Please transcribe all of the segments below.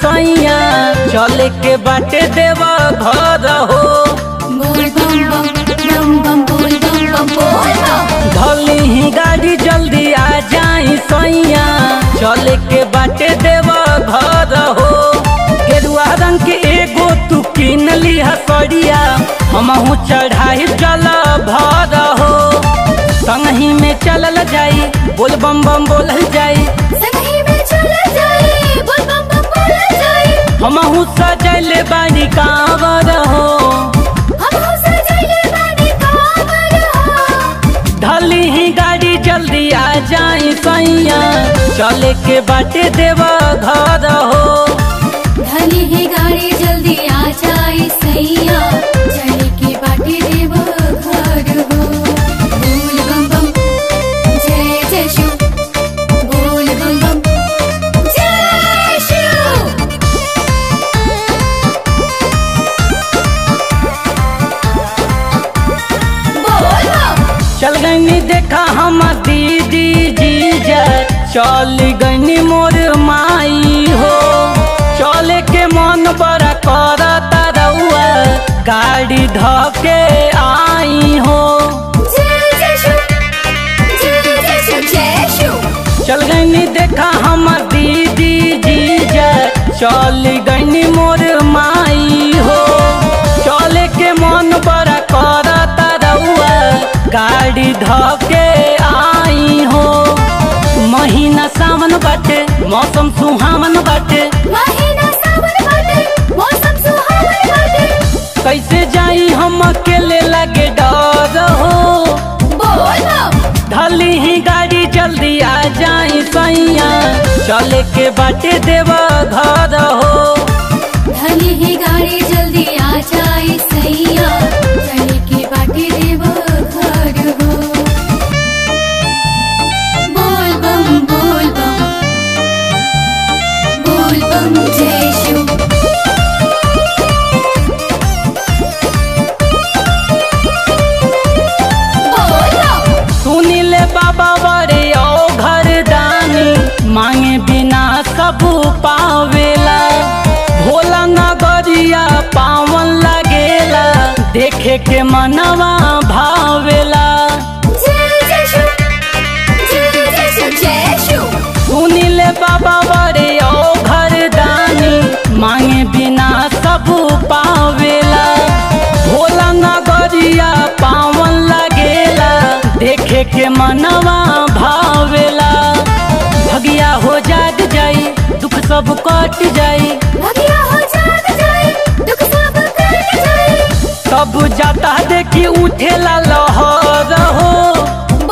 सैया चले के बाटे देवा घर हो। बोल बम बम बम बम बोल बम बम बोल बम। धली ही गाड़ी जल्दी आ जाई सैया चले के बाटे देवा घर हो। गेरुआ रंग के एगो तू किन ली हसड़िया हमहू चढ़ाई जल भर हो। संगही में चलल जाई बोल बम बम बोलल जाई। संगही में चलल जाई बोल बम बम बोलल जाई। हमहू सजले बाड़ी कांवर हो। हमहू सजले बाड़ी कांवर हो। ढली ही गाड़ी जल्दी आ जाई सैया चले के बाटे देवा घर हो। ढली ही गाड़ी जल्दी आ जाए सैया चले के बाटे देव घर हो। बोल बम बम जय जय शिव बोल बम बम जय शिव। बोल बम। चल गई देखा हम दीदी जीजा चल गई मोर माई हो। चले के मन बड़ा करता रउआ गाड़ी धके आई हो। जय जय शिव जय जय शिव जय शिव। चल गई देखा हम दीदी जीजा चल गई मोर माई हो। चले के मन बड़ा करता रउआ गाड़ी धके आई हो। महीना सावन बाटे मौसम सुहावन बाटे। महीना सावन बाटे मौसम सुहावन बाटे। कैसे जाई हम अकेले लगे डर हो। बोल बम। ढली ही गाड़ी जल्दी आ जाई सैया चले के बाटे देवा घर हो। ढली ही गाड़ी जल्दी आ जाए सैया चले के बाटे देव घर हो। बोल बम बोल बम बोल बम जय शिव। बोल बम। सुनीले बाबा बड़े ओ घर दानी मांगे बिना सब पावेला। भोला नगरिया पावन लगेला देखे के मनवा भावेला। जय जय शिव जय जय शिव जय शिव। सुनीले बाबा बड़े ओ घर दानी मांगे बिना सब पावेला। भोला नगरिया पावन लगेला देखे के मनवा भावेला। भगिया हो जाग जाई दुख सब कट जाई। भगिया हो जाग जाए दुख सब कट जाए। सब जाता देखी उठेला लहर हो।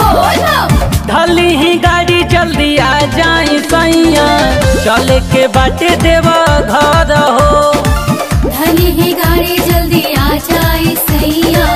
बोल बम। ढली ही गाड़ी जल्दी आ जाई सैया चले के बाटे देवा घर हो। ढली ही गाड़ी जल्दी आ जाए सैया